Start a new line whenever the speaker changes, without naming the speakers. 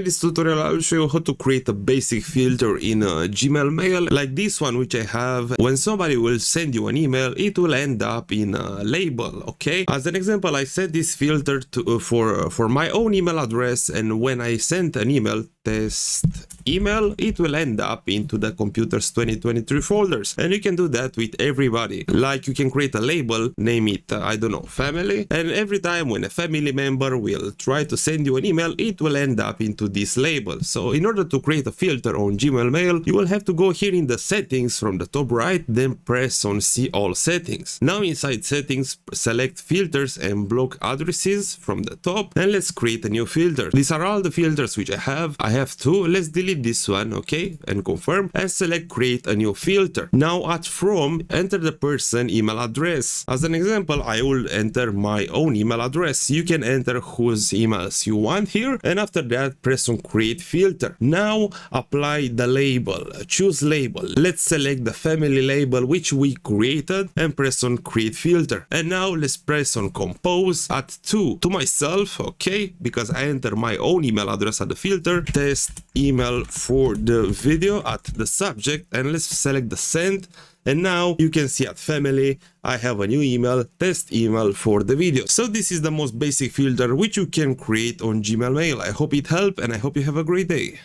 in this tutorial I'll show you how to create a basic filter in Gmail Mail like this one which I have. When somebody will send you an email, it will end up in a label, okay? As an example, I set this filter to for my own email address, and when I send an email, test email, it will end up into the computers 2023 folders, and you can do that with everybody. Like you can create a label, name it I don't know, family, and every time when a family member will try to send you an email, it will end up into this label. So in order to create a filter on Gmail Mail, you will have to go here in the settings from the top right, then press on see all settings. Now inside settings, select filters and block addresses from the top, and let's create a new filter. These are all the filters which I have. I have two. Let's delete this one, okay, and confirm, and select create a new filter. Now at from, enter the person email address. As an example, I will enter my own email address. You can enter whose emails you want here, and after that press on create filter. Now apply the label, choose label. Let's select the family label which we created and press on create filter. And now let's press on compose, add to myself, okay, because I enter my own email address at the filter, test email for the video at the subject, and let's select the send. And now you can see at family, I have a new email, test email for the video. So this is the most basic filter which you can create on Gmail Mail. I hope it helped, and I hope you have a great day.